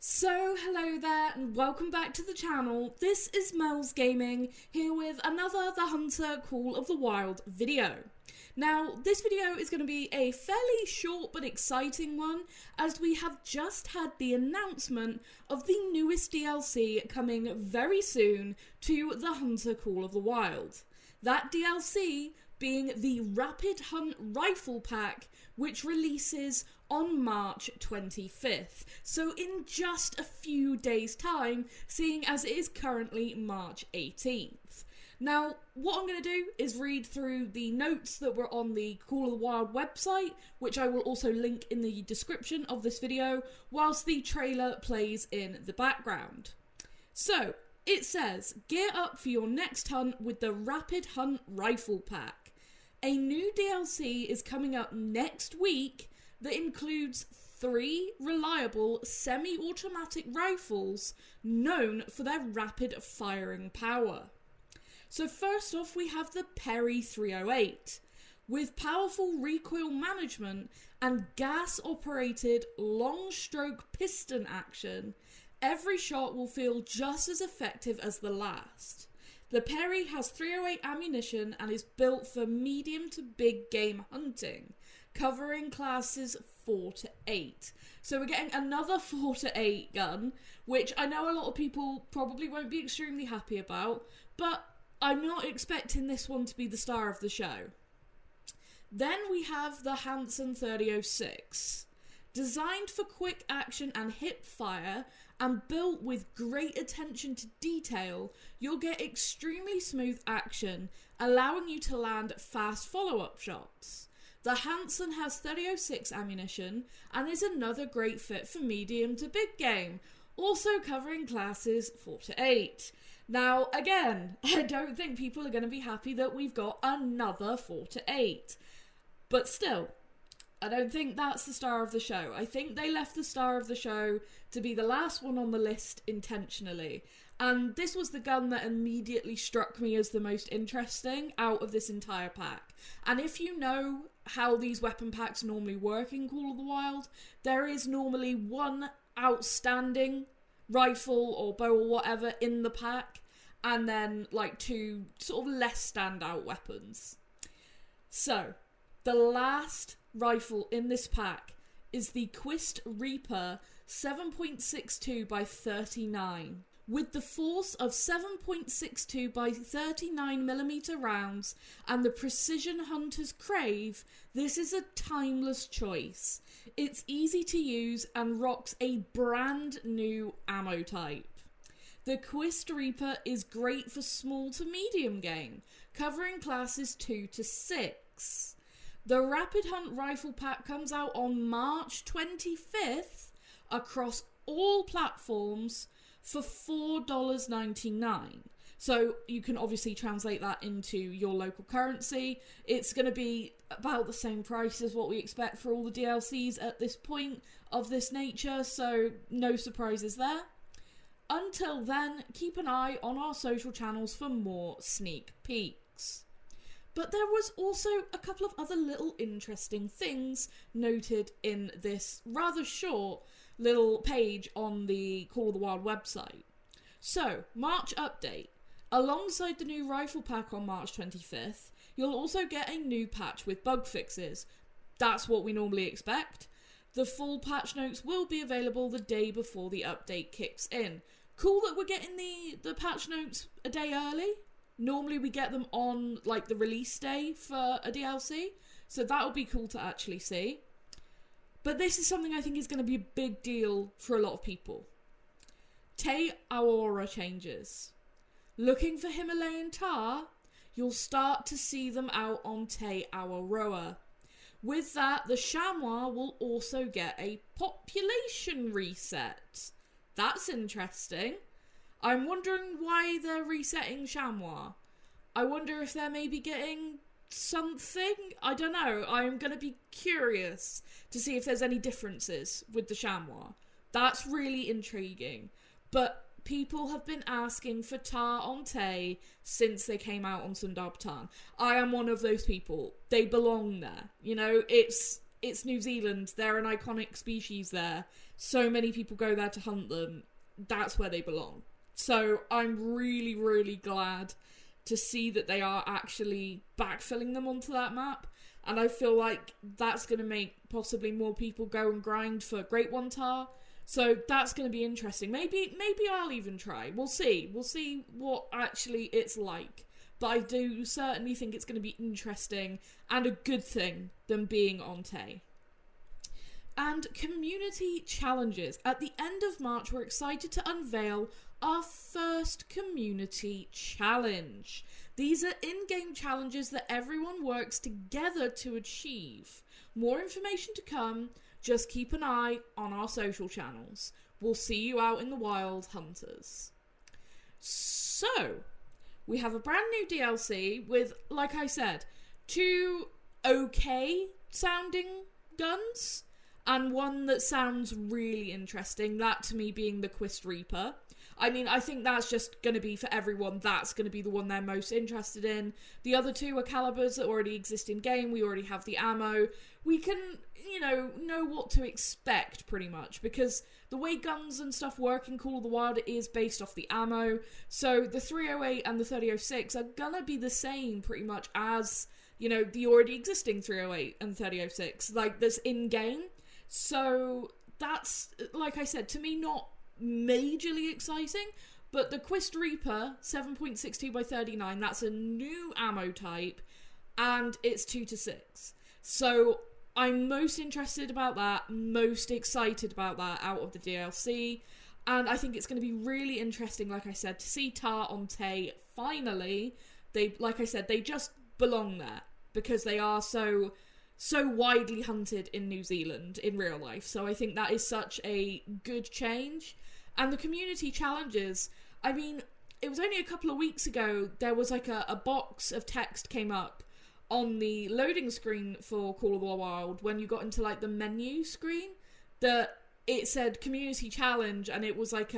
So hello there and welcome back to the channel. This is Mels Gaming here with another The Hunter Call of the Wild video. Now this video is going to be a fairly short but exciting one as we have just had the announcement of the newest DLC coming very soon to The Hunter Call of the Wild. That DLC being the Rapid Hunt Rifle Pack, which releases on March 25th. So in just a few days' time, seeing as it is currently March 18th. Now, what I'm going to do is read through the notes that were on the Call of the Wild website, which I will also link in the description of this video, whilst the trailer plays in the background. So, it says, gear up for your next hunt with the Rapid Hunt Rifle Pack. A new DLC is coming up next week that includes 3 reliable semi-automatic rifles known for their rapid firing power. So first off we have the Perry 308. With powerful recoil management and gas-operated long-stroke piston action, every shot will feel just as effective as the last. The Perry has 308 ammunition and is built for medium to big game hunting, covering classes 4 to 8. So we're getting another 4 to 8 gun, which I know a lot of people probably won't be extremely happy about, but I'm not expecting this one to be the star of the show. Then we have the Hanson 3006. Designed for quick action and hip fire, and built with great attention to detail, you'll get extremely smooth action, allowing you to land fast follow-up shots. The Hanson has 3006 ammunition, and is another great fit for medium to big game, also covering classes 4 to 8. Now, again, I don't think people are going to be happy that we've got another 4 to 8. But still, I don't think that's the star of the show. I think they left the star of the show to be the last one on the list intentionally. And this was the gun that immediately struck me as the most interesting out of this entire pack. And if you know how these weapon packs normally work in Call of the Wild, there is normally one outstanding rifle or bow or whatever in the pack, and then like 2 sort of less standout weapons. So, the last rifle in this pack is the Quist Reaper 7.62 by 39. With the force of 7.62 by 39mm rounds and the precision hunters crave, this is a timeless choice. It's easy to use and rocks a brand new ammo type. The Quist Reaper is great for small to medium game, covering classes 2 to 6. The Rapid Hunt Rifle Pack comes out on March 25th across all platforms for $4.99. So you can obviously translate that into your local currency. It's going to be about the same price as what we expect for all the DLCs at this point of this nature, so no surprises there. Until then, keep an eye on our social channels for more sneak peeks. But there was also a couple of other little interesting things noted in this rather short little page on the Call of the Wild website. So, March update. Alongside the new rifle pack on March 25th, you'll also get a new patch with bug fixes. That's what we normally expect. The full patch notes will be available the day before the update kicks in. Cool that we're getting the patch notes a day early. Normally we get them on like the release day for a DLC, so that'll be cool to actually see. But this is something I think is going to be a big deal for a lot of people. Te Aurora changes. Looking for Himalayan tar? You'll start to see them out on Te Aurora. With that, the chamois will also get a population reset. That's interesting. I'm wondering why they're resetting chamois. I wonder if they're maybe getting something? I don't know. I'm going to be curious to see if there's any differences with the chamois. That's really intriguing. But people have been asking for tar on Tay since they came out on Sundar Batan. I am one of those people. They belong there. You know, it's it's New Zealand. They're an iconic species there. So many people go there to hunt them. That's where they belong. So I'm really, really glad to see that they are actually backfilling them onto that map. And I feel like that's going to make possibly more people go and grind for Great One Tar. So that's going to be interesting. Maybe I'll even try. We'll see. We'll see what actually it's like. But I do certainly think it's going to be interesting and a good thing than being on Tay. And community challenges. At the end of March, we're excited to unveil our first community challenge. These are in-game challenges that everyone works together to achieve. More information to come. Just keep an eye on our social channels. We'll see you out in the wild, hunters. So, we have a brand new DLC with, like I said, 2 okay sounding guns and one that sounds really interesting, that to me being the Quist Reaper. I mean, I think that's just going to be for everyone, that's going to be the one they're most interested in. The other 2 are calibers that already exist in game, we already have the ammo. We can, know what to expect pretty much, because the way guns and stuff work in Call of the Wild is based off the ammo. So the 308 and the 3006 are gonna be the same pretty much as, the already existing 308 and 3006, like that's in-game. So that's, like I said, to me not majorly exciting, but the Quist Reaper 7.62 by 39, that's a new ammo type, and it's 2-6. So I'm most interested about that, most excited about that out of the DLC, and I think it's going to be really interesting, like I said, to see Tar on Tay finally. Like I said, they just belong there, because they are so widely hunted in New Zealand in real life, so I think that is such a good change. And the community challenges, I mean, it was only a couple of weeks ago, there was like a box of text came up on the loading screen for Call of the Wild when you got into like the menu screen, that it said community challenge, and it was like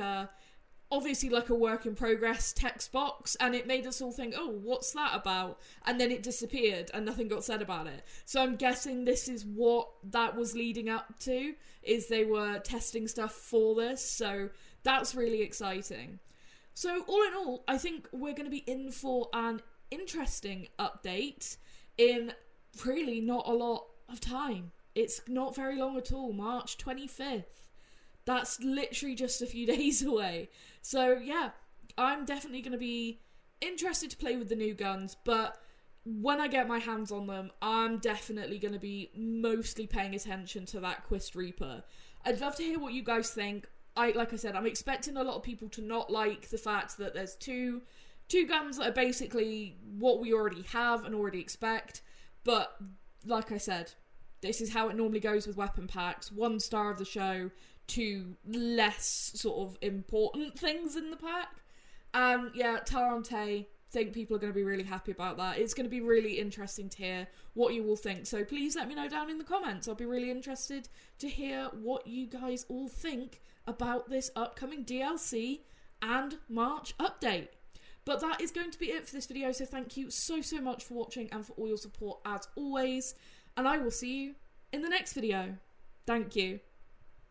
obviously like a work in progress text box, and it made us all think, oh, what's that about? And then it disappeared and nothing got said about it. So I'm guessing this is what that was leading up to, is they were testing stuff for this, so that's really exciting. So all in all, I think we're going to be in for an interesting update in really not a lot of time. It's not very long at all, March 25th. That's literally just a few days away. So yeah, I'm definitely going to be interested to play with the new guns, but when I get my hands on them, I'm definitely going to be mostly paying attention to that Quist Reaper. I'd love to hear what you guys think. Like I said, I'm expecting a lot of people to not like the fact that there's two guns that are basically what we already have and already expect, but like I said, this is how it normally goes with weapon packs. 1 star of the show, 2 less sort of important things in the pack. And yeah, Tar on Tay, think people are going to be really happy about that. It's going to be really interesting to hear what you all think, so please let me know down in the comments. I'll be really interested to hear what you guys all think about this upcoming DLC and March update. But that is going to be it for this video, so thank you so much for watching and for all your support as always, and I will see you in the next video. Thank you.